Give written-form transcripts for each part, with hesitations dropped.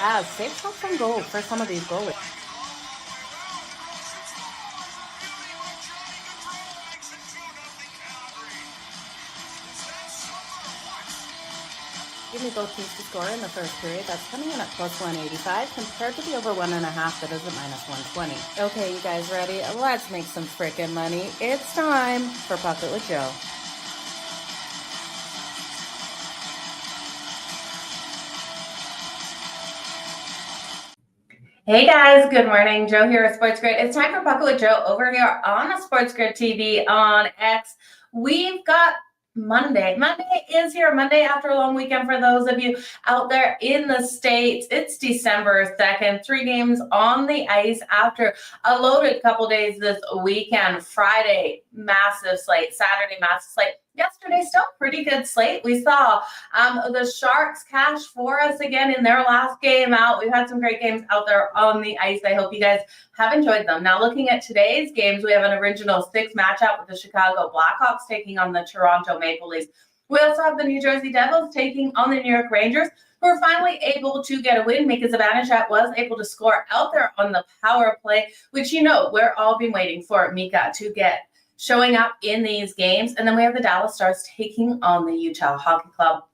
as safe shots on goal for some of these goalies. Give me both teams to score in the first period. That's coming in at plus 185 compared to the over 1.5 that is at minus 120. Okay, you guys ready? Let's make some frickin' money. It's time for Puck It with Jo. Hey guys, good morning. Jo here at SportsGrid. It's time for Puck It with Jo over here on SportsGrid TV on X. We've got Monday. Monday is here. Monday after a long weekend for those of you out there in the States. It's December 2nd. 3 games on the ice after a loaded couple days this weekend. Friday, massive slate. Saturday, massive slate. Yesterday, still pretty good slate. We saw the Sharks cash for us again in their last game out. We've had some great games out there on the ice. I hope you guys have enjoyed them. Now, looking at today's games, we have an original 6 matchup with the Chicago Blackhawks taking on the Toronto Maple Leafs. We also have the New Jersey Devils taking on the New York Rangers, who are finally able to get a win. Mika Zibanejad was able to score out there on the power play, which, you know, we're all been waiting for Mika to get showing up in these games. And then we have the Dallas Stars taking on the Utah Hockey Club.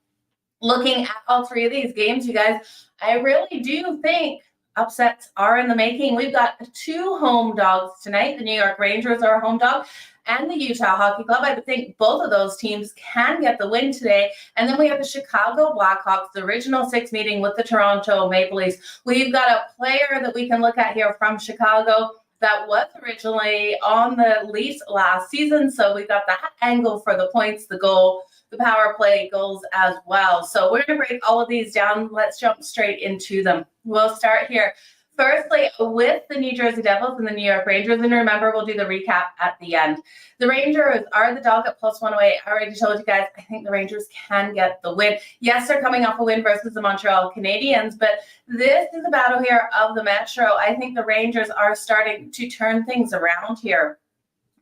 Looking at all 3 of these games, you guys, I really do think upsets are in the making. We've got 2 home dogs tonight. The New York Rangers are a home dog, and the Utah Hockey Club. I would think both of those teams can get the win today. And then we have the Chicago Blackhawks, the original 6 meeting with the Toronto Maple Leafs. We've got a player that we can look at here from Chicago that was originally on the Leafs last season. So we've got that angle for the points, the goal, the power play goals as well. So we're going to break all of these down. Let's jump straight into them. We'll start here. Firstly, with the New Jersey Devils and the New York Rangers, and remember, we'll do the recap at the end. The Rangers are the dog at plus 108. I already told you guys, I think the Rangers can get the win. Yes, they're coming off a win versus the Montreal Canadiens, but this is a battle here of the Metro. I think the Rangers are starting to turn things around here.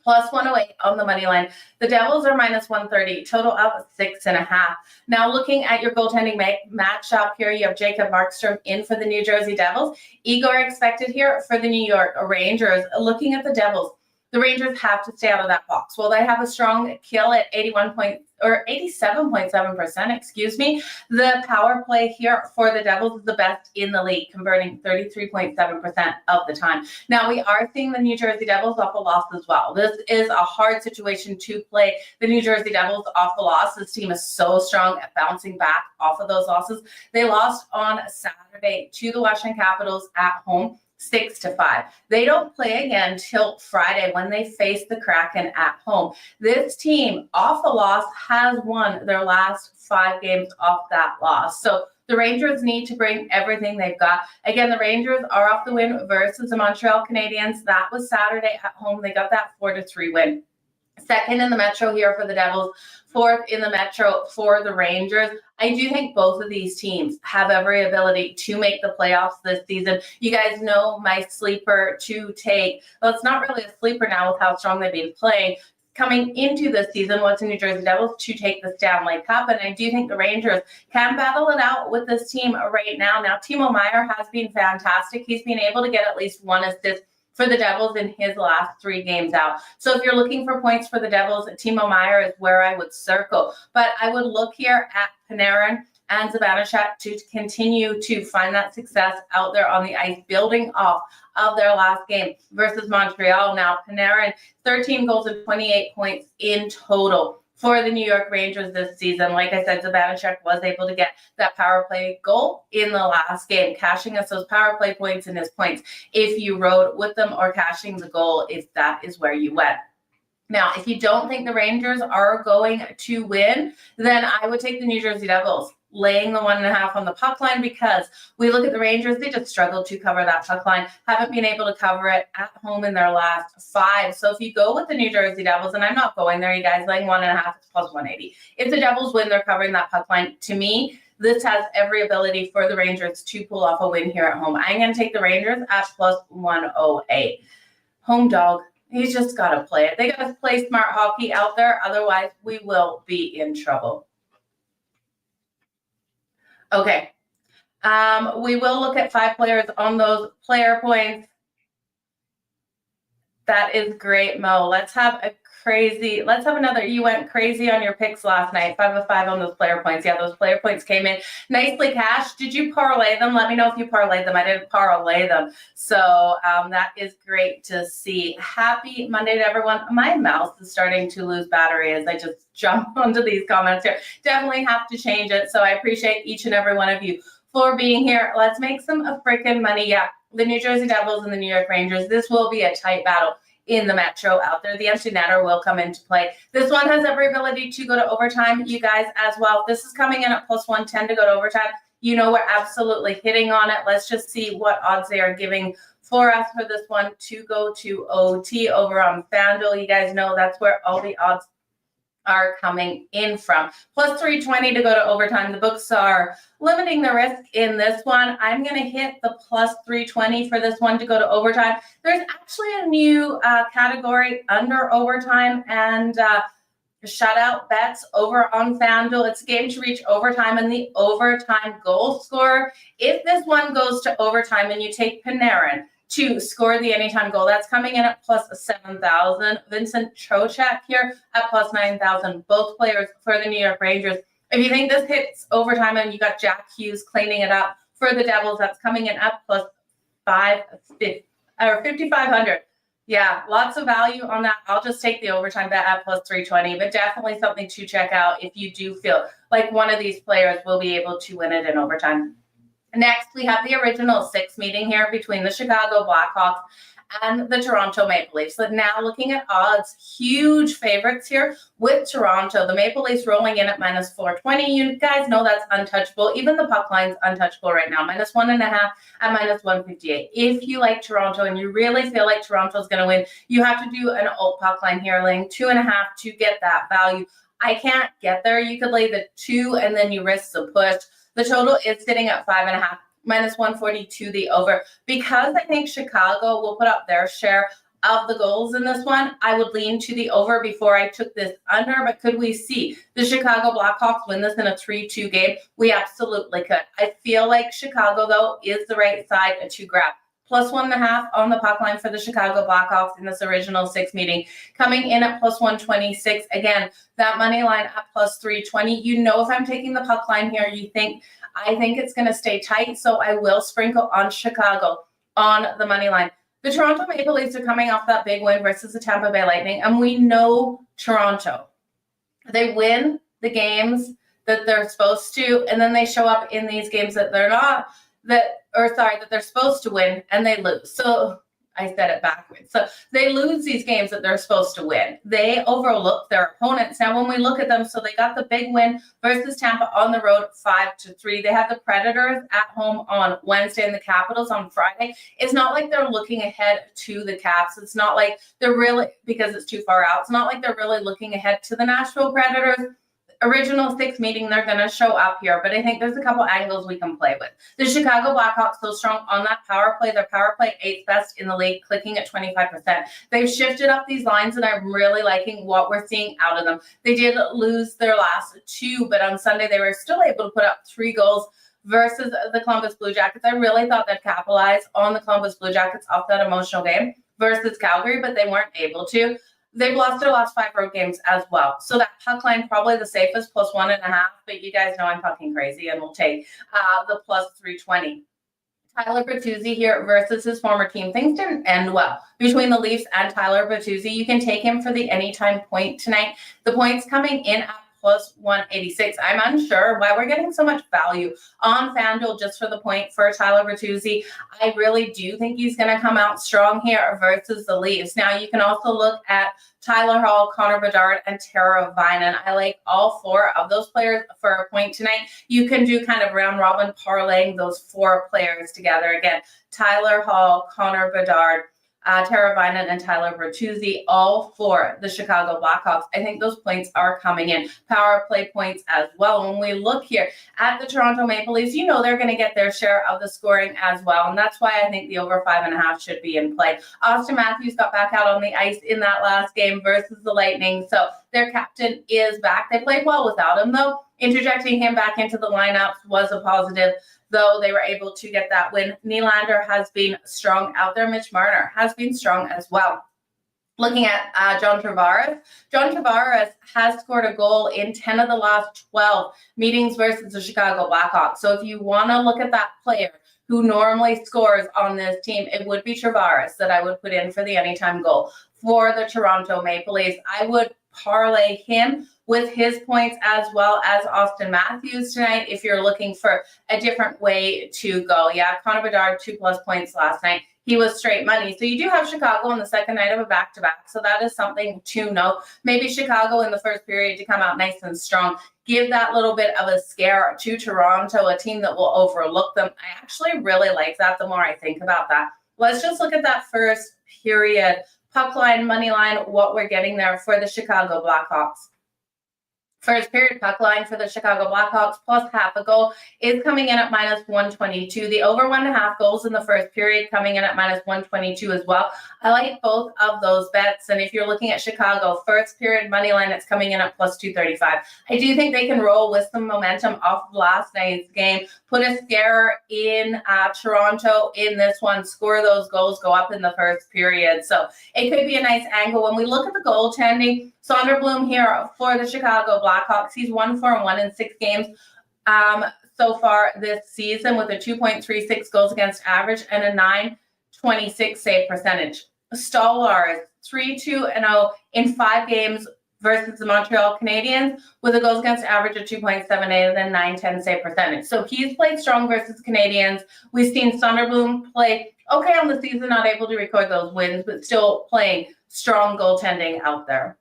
Plus 108 on the money line. The Devils are minus 130, total of 6.5. Now, looking at your goaltending matchup here, you have Jacob Markstrom in for the New Jersey Devils. Igor expected here for the New York Rangers. Looking at the Devils, the Rangers have to stay out of that box. Well, they have a strong kill at 87.7%, excuse me. The power play here for the Devils is the best in the league, converting 33.7% of the time. Now, we are seeing the New Jersey Devils off a loss as well. This is a hard situation to play the New Jersey Devils off a loss. This team is so strong at bouncing back off of those losses. They lost on Saturday to the Washington Capitals at home, 6-5. They don't play again till Friday when they face the Kraken at home. This team, off a loss, has won their last 5 games off that loss. So the Rangers need to bring everything they've got. Again, the Rangers are off the win versus the Montreal Canadiens. That was Saturday at home. They got that 4-3 win. Second in the Metro here for the Devils, 4th in the Metro for the Rangers. I do think both of these teams have every ability to make the playoffs this season. You guys know my sleeper to take. Well, it's not really a sleeper now with how strong they've been playing. Coming into this season was the New Jersey Devils to take the Stanley Cup, and I do think the Rangers can battle it out with this team right now. Now, Timo Meier has been fantastic. He's been able to get at least 1 assist for the Devils in his last 3 games out. So if you're looking for points for the Devils, Timo Meier is where I would circle. But I would look here at Panarin and Zibanejad to continue to find that success out there on the ice, building off of their last game versus Montreal. Now, Panarin, 13 goals and 28 points in total for the New York Rangers this season. Like I said, Zibanejad was able to get that power play goal in the last game, cashing us those power play points and his points if you rode with them, or cashing the goal if that is where you went. Now, if you don't think the Rangers are going to win, then I would take the New Jersey Devils, laying the 1.5 on the puck line, because we look at the Rangers, they just struggled to cover that puck line, haven't been able to cover it at home in their last 5. So if you go with the New Jersey Devils, and I'm not going there, you guys, laying 1.5, it's plus 180. If the Devils win, they're covering that puck line. To me, this has every ability for the Rangers to pull off a win here at home. I'm going to take the Rangers at plus 108. Home dog. He's just got to play it. They got to play smart hockey out there. Otherwise, we will be in trouble. Okay. We will look at 5 players on those player points. That is great, Mo. Let's have another. You went crazy on your picks last night. 5 of 5 on those player points. Yeah, those player points came in nicely cashed. Did you parlay them? Let me know if you parlayed them. I didn't parlay them. So that is great to see. Happy Monday to everyone. My mouse is starting to lose battery as I just jump onto these comments here. Definitely have to change it. So I appreciate each and every one of you for being here. Let's make some freaking money. Yeah, the New Jersey Devils and the New York Rangers. This will be a tight battle in the Metro out there. The empty netter will come into play. This one has every ability to go to overtime, you guys, as well. This is coming in at plus 110 to go to overtime. You know we're absolutely hitting on it. Let's just see what odds they are giving for us for this one to go to OT over on FanDuel. You guys know that's where all the odds are coming in from. Plus 320 to go to overtime. The books are limiting the risk in this one. I'm going to hit the plus 320 for this one to go to overtime. There's actually a new category under overtime and shutout bets over on FanDuel. It's a game to reach overtime and the overtime goal scorer. If this one goes to overtime and you take Panarin to score the anytime goal, that's coming in at plus 7,000. Vincent Trocheck here at plus 9,000. Both players for the New York Rangers. If you think this hits overtime and you got Jack Hughes cleaning it up for the Devils, that's coming in at plus 5,500. Yeah, lots of value on that. I'll just take the overtime bet at plus 320, but definitely something to check out if you do feel like one of these players will be able to win it in overtime. Next, we have the original 6 meeting here between the Chicago Blackhawks and the Toronto Maple Leafs. So now looking at odds, huge favorites here with Toronto. The Maple Leafs rolling in at minus 420. You guys know that's untouchable. Even the puck line's untouchable right now. Minus 1.5 at minus 158. If you like Toronto and you really feel like Toronto's going to win, you have to do an alt puck line here, laying 2.5 to get that value. I can't get there. You could lay the 2 and then you risk the push. The total is sitting at 5.5, minus 142 the over. Because I think Chicago will put up their share of the goals in this one, I would lean to the over before I took this under. But could we see the Chicago Blackhawks win this in a 3-2 game? We absolutely could. I feel like Chicago, though, is the right side to grab. Plus 1.5 on the puck line for the Chicago Blackhawks in this original 6 meeting. Coming in at plus 126. Again, that money line at plus 320. You know if I'm taking the puck line here, I think it's going to stay tight, so I will sprinkle on Chicago on the money line. The Toronto Maple Leafs are coming off that big win versus the Tampa Bay Lightning, and we know Toronto. They win the games that they're supposed to, and then they show up in these games that they're not, that they're supposed to win, and they lose. So I said it backwards. So they lose these games that they're supposed to win. They overlook their opponents. Now, when we look at them, so they got the big win versus Tampa on the road, 5-3. They have the Predators at home on Wednesday and the Capitals on Friday. It's not like they're looking ahead to the Caps. It's not like they're really, because it's too far out, it's not like they're really looking ahead to the Nashville Predators. Original 6 meeting, they're going to show up here, but I think there's a couple angles we can play with. The Chicago Blackhawks so strong on that power play. Their power play 8th best in the league, clicking at 25%. They've shifted up these lines, and I'm really liking what we're seeing out of them. They did lose their last 2, but on Sunday they were still able to put up 3 goals versus the Columbus Blue Jackets. I really thought they'd capitalize on the Columbus Blue Jackets off that emotional game versus Calgary, but they weren't able to. They've lost their last 5 road games as well. So that puck line probably the safest, plus 1.5. But you guys know I'm fucking crazy, and we'll take the plus 320. Tyler Bertuzzi here versus his former team. Things didn't end well between the Leafs and Tyler Bertuzzi. You can take him for the anytime point tonight. The points coming in at plus 186. I'm unsure why we're getting so much value on FanDuel just for the point for Tyler Bertuzzi. I really do think he's going to come out strong here versus the Leafs. Now, you can also look at Tyler Hall, Connor Bedard, and Tara Vinen. I like all 4 of those players for a point tonight. You can do kind of round robin parlaying those 4 players together. Again, Tyler Hall, Connor Bedard, Tara Vinen, and Tyler Bertuzzi, all for the Chicago Blackhawks. I think those points are coming in. Power play points as well. When we look here at the Toronto Maple Leafs, you know they're going to get their share of the scoring as well, and that's why I think the over 5.5 should be in play. Austin Matthews got back out on the ice in that last game versus the Lightning, so their captain is back. They played well without him, though. interjecting him back into the lineups was a positive, though they were able to get that win. Nylander has been strong out there. Mitch Marner has been strong as well. Looking at John Tavares has scored a goal in 10 of the last 12 meetings versus the Chicago Blackhawks. So if you want to look at that player who normally scores on this team, it would be Tavares that I would put in for the anytime goal for the Toronto Maple Leafs. I would parlay him with his points as well as Austin Matthews tonight if you're looking for a different way to go. Yeah, Connor Bedard, 2+ points last night. He was straight money. So you do have Chicago on the second night of a back-to-back. So that is something to know. Maybe Chicago in the first period to come out nice and strong. Give that little bit of a scare to Toronto, a team that will overlook them. I actually really like that the more I think about that. Let's just look at that first period. Puck line, money line, what we're getting there for the Chicago Blackhawks. First period puck line for the Chicago Blackhawks plus half a goal is coming in at -122. The over 1.5 goals in the first period coming in at -122 as well. I like both of those bets. And if you're looking at Chicago first period money line, it's coming in at +235. I do think they can roll with some momentum off of last night's game. Put a scare in Toronto in this one. Score those goals, go up in the first period. So it could be a nice angle. When we look at the goaltending, Sonderblom here for the Chicago Blackhawks. He's 1-4-1 in 6 games so far this season with a 2.36 goals against average and a 926 save percentage. Stolarz 3-2-0 in 5 games versus the Montreal Canadiens with a goals against average of 2.78 and then 910 save percentage. So he's played strong versus Canadiens. We've seen Sonderblom play okay on the season, not able to record those wins, but still playing strong goaltending out there.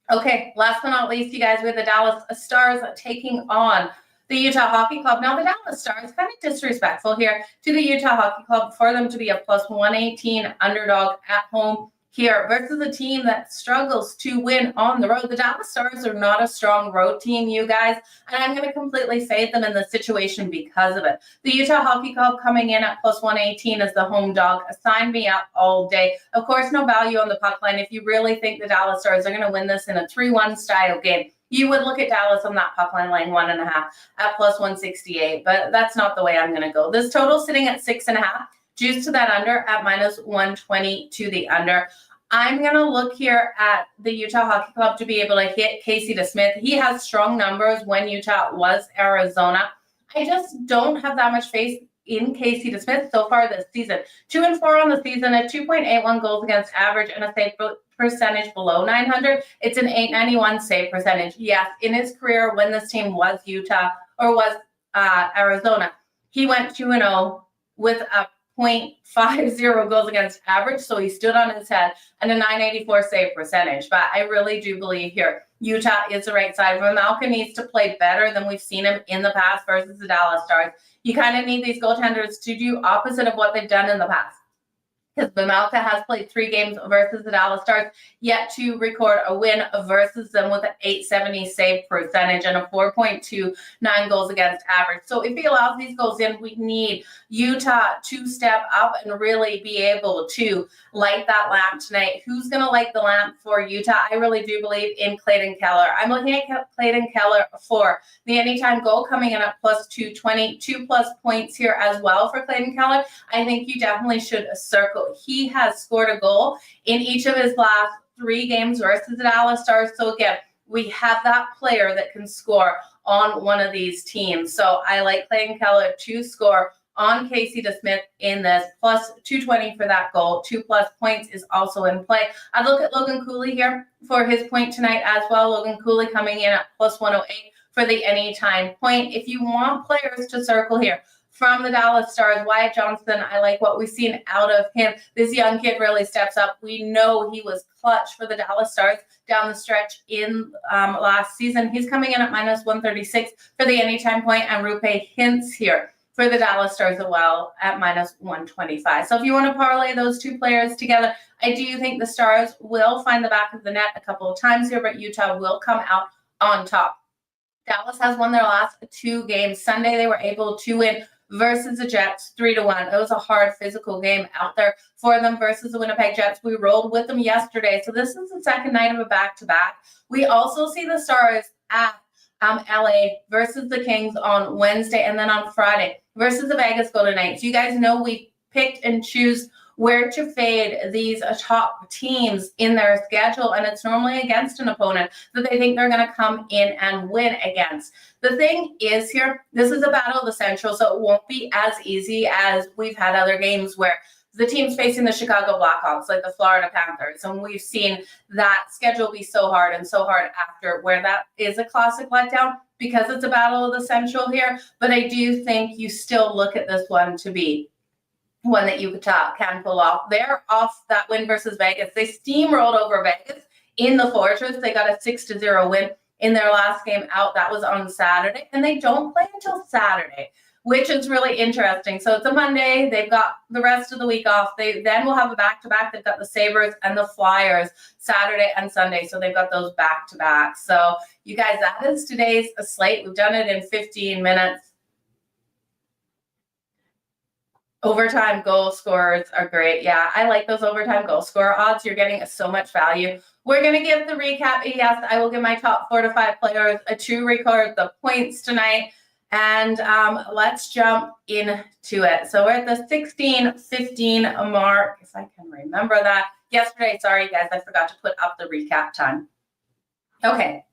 Okay, last but not least, you guys, we have the Dallas Stars taking on the Utah Hockey Club. Now, the Dallas Stars, kind of disrespectful here to the Utah Hockey Club for them to be a +118 underdog at home here versus a team that struggles to win on the road. The Dallas Stars are not a strong road team, you guys, and I'm going to completely fade them in this situation because of it. The Utah Hockey Club coming in at +118 as the home dog. Sign me up all day. Of course, no value on the puck line. If you really think the Dallas Stars are going to win this in a 3-1 style game, you would look at Dallas on that puck line laying 1.5 at +168, but that's not the way I'm going to go. This total sitting at 6.5. Juice to that under at -120 to the under. I'm going to look here at the Utah Hockey Club to be able to hit Casey DeSmith. He has strong numbers when Utah was Arizona. I just don't have that much faith in Casey DeSmith so far this season. 2-4 on the season, a 2.81 goals against average, and a save percentage below 900. It's an 891 save percentage. Yes, in his career when this team was Utah or was Arizona, he went 2-0 with a .50 goals against average, so he stood on his head, and a 984 save percentage. But I really do believe here Utah is the right side. Vejmelka needs to play better than we've seen him in the past versus the Dallas Stars. You kind of need these goaltenders to do opposite of what they've done in the past. Because Vejmelka has played 3 games versus the Dallas Stars, yet to record a win versus them with an 870 save percentage and a 4.29 goals against average. So if he allows these goals in, we need Utah to step up and really be able to light that lamp tonight. Who's going to light the lamp for Utah? I really do believe in Clayton Keller. I'm looking at Clayton Keller for the anytime goal coming in at +220, 2+ points here as well for Clayton Keller. I think you definitely should circle. He has scored a goal in each of his last 3 games versus the Dallas Stars. So again, we have that player that can score on one of these teams. So I like Clayton Keller to score on Casey DeSmith in this, +220 for that goal. 2+ points is also in play. I look at Logan Cooley here for his point tonight as well. Logan Cooley coming in at +108 for the anytime point. If you want players to circle here, from the Dallas Stars, Wyatt Johnston, I like what we've seen out of him. This young kid really steps up. We know he was clutch for the Dallas Stars down the stretch in last season. He's coming in at -136 for the anytime point, and Rupe Hintz here for the Dallas Stars as well at -125. So if you want to parlay those 2 players together, I do think the Stars will find the back of the net a couple of times here, but Utah will come out on top. Dallas has won their last 2 games. Sunday, they were able to win versus the Jets 3-1. It was a hard physical game out there for them versus the Winnipeg Jets. We rolled with them yesterday. So this is the second night of a back-to-back. We also see the Stars at LA versus the Kings on Wednesday, and then on Friday versus the Vegas Golden Knights. You guys know we picked and choose where to fade these top teams in their schedule, and it's normally against an opponent that they think they're going to come in and win against. The thing is here, this is a battle of the Central, so it won't be as easy as we've had other games where the teams facing the Chicago Blackhawks, like the Florida Panthers, and we've seen that schedule be so hard after, where that is a classic letdown because it's a battle of the Central here. But I do think you still look at this one to be one that Utah can pull off. They're off that win versus Vegas. They steamrolled over Vegas in the Fortress. They got a 6-0 win in their last game out. That was on Saturday, and they don't play until Saturday, which is really interesting. So it's a Monday. They've got the rest of the week off. They then will have a back-to-back. They've got the Sabres and the Flyers Saturday and Sunday. So they've got those back-to-back. So you guys, that is today's slate. We've done it in 15 minutes. Overtime goal scorers are great. Yeah, I like those overtime goal scorer odds. You're getting so much value. We're going to give the recap. Yes, I will give my top 4 to 5 players a true record, the points tonight. And let's jump into it. So we're at the 16:15 mark, if I can remember that. Yesterday, sorry guys, I forgot to put up the recap time. Okay,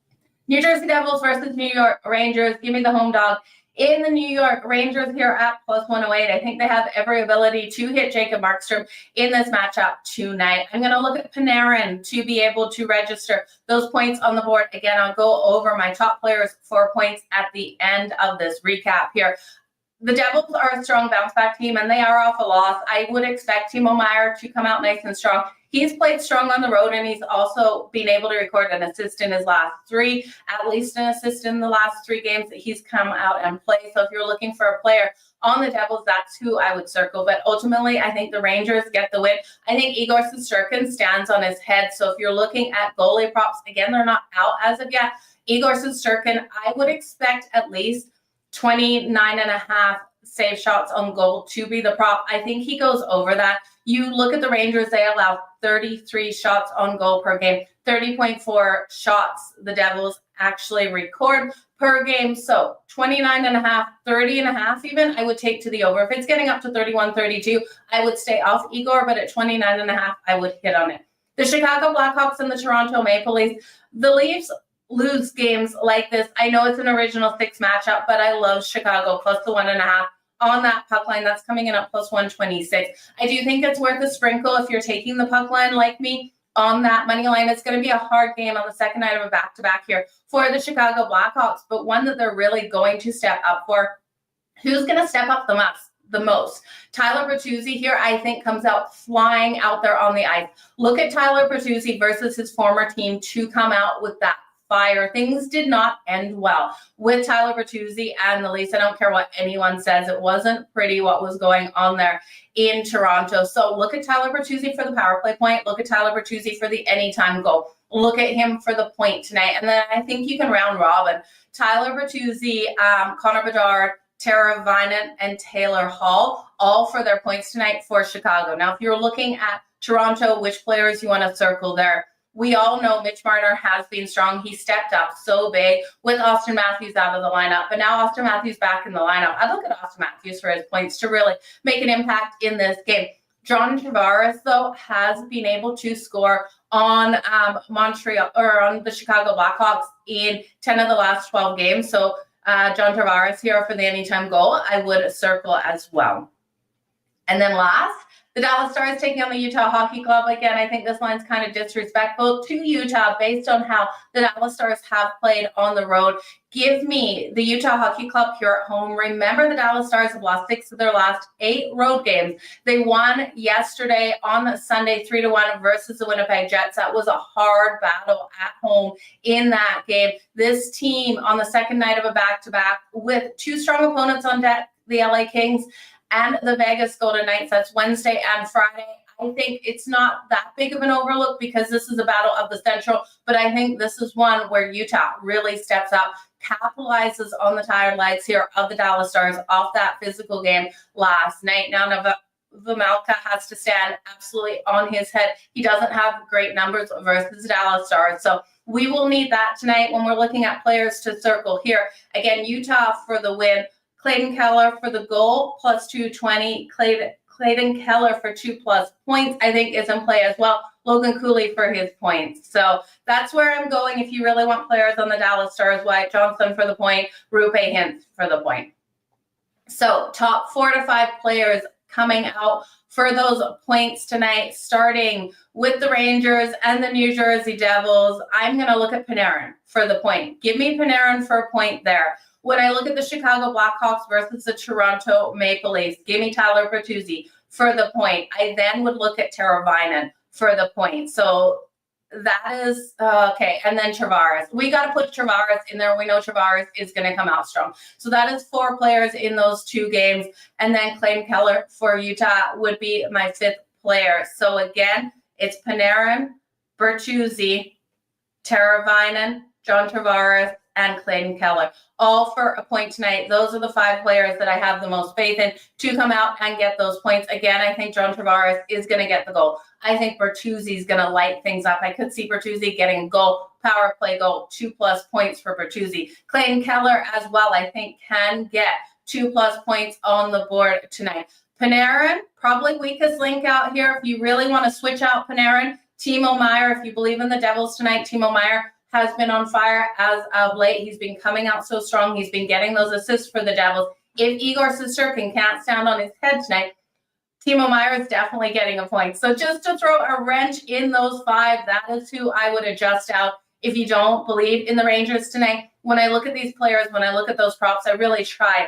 New Jersey Devils versus New York Rangers. Give me the home dog. In the New York Rangers here at +108, I think they have every ability to hit Jacob Markstrom in this matchup tonight. I'm going to look at Panarin to be able to register those points on the board. Again, I'll go over my top players for points at the end of this recap here. The Devils are a strong bounce-back team, and they are off a loss. I would expect Timo Meier to come out nice and strong. He's played strong on the road, and he's also been able to record an assist in his last 3, at least an assist in the last 3 games that he's come out and played. So if you're looking for a player on the Devils, that's who I would circle. But ultimately, I think the Rangers get the win. I think Igor Shesterkin stands on his head. So if you're looking at goalie props, again, they're not out as of yet. Igor Shesterkin, I would expect at least 29.5 save shots on goal to be the prop. I think he goes over that. You look at the Rangers, they allow 33 shots on goal per game, 30.4 shots the Devils actually record per game. So 29.5, 30.5 even, I would take to the over. If it's getting up to 31, 32, I would stay off Igor, but at 29.5, I would hit on it. The Chicago Blackhawks and the Toronto Maple Leafs, the Leafs lose games like this. I know it's an original 6 matchup, but I love Chicago plus the 1.5 on that puck line. That's coming in at plus 126. I do think it's worth a sprinkle if you're taking the puck line like me on that money line. It's going to be a hard game on the second night of a back-to-back here for the Chicago Blackhawks, but one that they're really going to step up for. Who's going to step up the most? Tyler Bertuzzi here, I think, comes out flying out there on the ice. Look at Tyler Bertuzzi versus his former team to come out with that fire. Things did not end well with Tyler Bertuzzi and the Leafs. I don't care what anyone says. It wasn't pretty what was going on there in Toronto. So look at Tyler Bertuzzi for the power play point. Look at Tyler Bertuzzi for the anytime goal. Look at him for the point tonight. And then I think you can round robin. Tyler Bertuzzi, Connor Bedard, Tara Vinen, and Taylor Hall, all for their points tonight for Chicago. Now, if you're looking at Toronto, which players you want to circle there? We all know Mitch Marner has been strong. He stepped up so big with Austin Matthews out of the lineup. But now Austin Matthews back in the lineup. I look at Austin Matthews for his points to really make an impact in this game. John Tavares, though, has been able to score on Montreal or on the Chicago Blackhawks in 10 of the last 12 games. So John Tavares here for the anytime goal, I would circle as well. And then last, the Dallas Stars taking on the Utah Hockey Club. Again, I think this line's kind of disrespectful to Utah based on how the Dallas Stars have played on the road. Give me the Utah Hockey Club here at home. Remember, the Dallas Stars have lost 6 of their last 8 road games. They won yesterday on Sunday 3-1 versus the Winnipeg Jets. That was a hard battle at home in that game. This team on the second night of a back-to-back with 2 strong opponents on deck, the LA Kings and the Vegas Golden Knights. That's Wednesday and Friday. I think it's not that big of an overlook because this is a battle of the Central, but I think this is one where Utah really steps up, capitalizes on the tired legs here of the Dallas Stars off that physical game last night. Now, Vejmelka has to stand absolutely on his head. He doesn't have great numbers versus the Dallas Stars. So we will need that tonight when we're looking at players to circle here. Again, Utah for the win. Clayton Keller for the goal, plus 220. Clayton Keller for 2+ points, I think, is in play as well. Logan Cooley for his points. So that's where I'm going if you really want players on the Dallas Stars. Wyatt Johnston for the point, Rupe Hintz for the point. So top 4 to 5 players coming out for those points tonight, starting with the Rangers and the New Jersey Devils. I'm going to look at Panarin for the point. Give me Panarin for a point there. When I look at the Chicago Blackhawks versus the Toronto Maple Leafs, give me Tyler Bertuzzi for the point. I then would look at Teravainen for the point. So that is okay. And then Tavares. We got to put Tavares in there. We know Tavares is going to come out strong. So that is 4 players in those 2 games. And then Clayton Keller for Utah would be my 5th player. So again, it's Panarin, Bertuzzi, Teravainen, John Tavares, and Clayton Keller, all for a point tonight. Those are the 5 players that I have the most faith in to come out and get those points. Again, I think John Tavares is going to get the goal. I think Bertuzzi is going to light things up. I could see Bertuzzi getting a goal, power play goal, 2+ points for Bertuzzi. Clayton Keller as well, I think, can get 2+ points on the board tonight. Panarin, probably weakest link out here. If you really want to switch out Panarin, Timo Meier, if you believe in the Devils tonight, Timo Meier has been on fire as of late. He's been coming out so strong. He's been getting those assists for the Devils. If Igor Shesterkin can't stand on his head tonight, Timo Meier is definitely getting a point. So just to throw a wrench in those 5, that is who I would adjust out if you don't believe in the Rangers tonight. When I look at these players, when I look at those props, I really try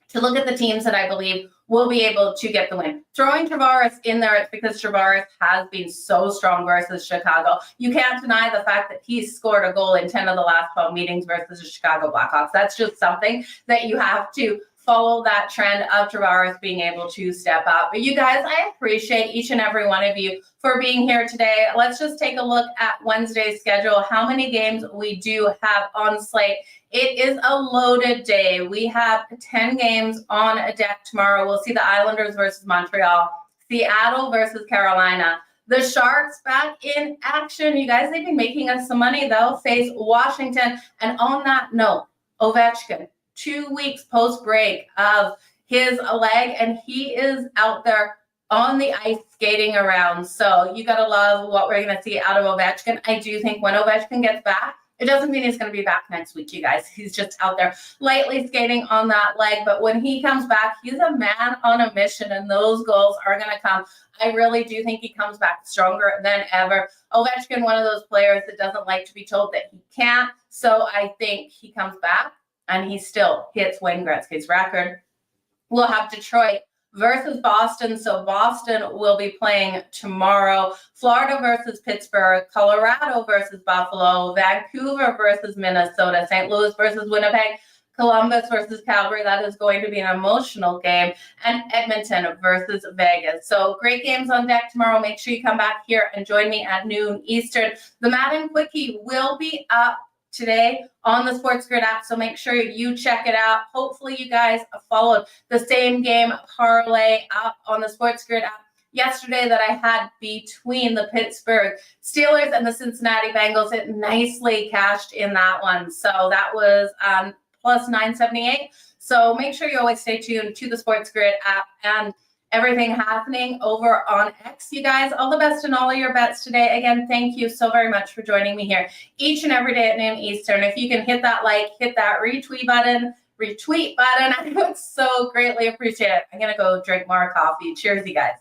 to look at the teams that I believe will be able to get the win. Throwing Tavares in there, it's because Tavares has been so strong versus Chicago. You can't deny the fact that he's scored a goal in 10 of the last 12 meetings versus the Chicago Blackhawks. That's just something that you have to follow that trend of Tavares being able to step up. But you guys, I appreciate each and every one of you for being here today. Let's just take a look at Wednesday's schedule, how many games we do have on slate. It is a loaded day. We have 10 games on a deck tomorrow. We'll see the Islanders versus Montreal, Seattle versus Carolina. The Sharks back in action. You guys, they've been making us some money. They'll face Washington. And on that note, Ovechkin, 2 weeks post-break of his leg, and he is out there on the ice skating around. So you got to love what we're going to see out of Ovechkin. I do think when Ovechkin gets back, it doesn't mean he's going to be back next week, you guys. He's just out there lightly skating on that leg. But when he comes back, he's a man on a mission, and those goals are going to come. I really do think he comes back stronger than ever. Ovechkin, one of those players that doesn't like to be told that he can't. So I think he comes back, and he still hits Wayne Gretzky's record. We'll have Detroit versus Boston. So Boston will be playing tomorrow. Florida versus Pittsburgh, Colorado versus Buffalo, Vancouver versus Minnesota, St. Louis versus Winnipeg, Columbus versus Calgary. That is going to be an emotional game. And Edmonton versus Vegas. So great games on deck tomorrow. Make sure you come back here and join me at noon Eastern. The Madden Quickie will be up today on the SportsGrid app, so make sure you check it out. Hopefully you guys followed the same game parlay up on the SportsGrid app yesterday that I had between the Pittsburgh Steelers and the Cincinnati Bengals. It nicely cashed in that one, so that was plus 978. So make sure you always stay tuned to the SportsGrid app and everything happening over on X. You guys, all the best in all of your bets today. Again, thank you so very much for joining me here each and every day at noon Eastern. If you can hit that like, hit that retweet button, I would so greatly appreciate it. I'm going to go drink more coffee. Cheers, you guys.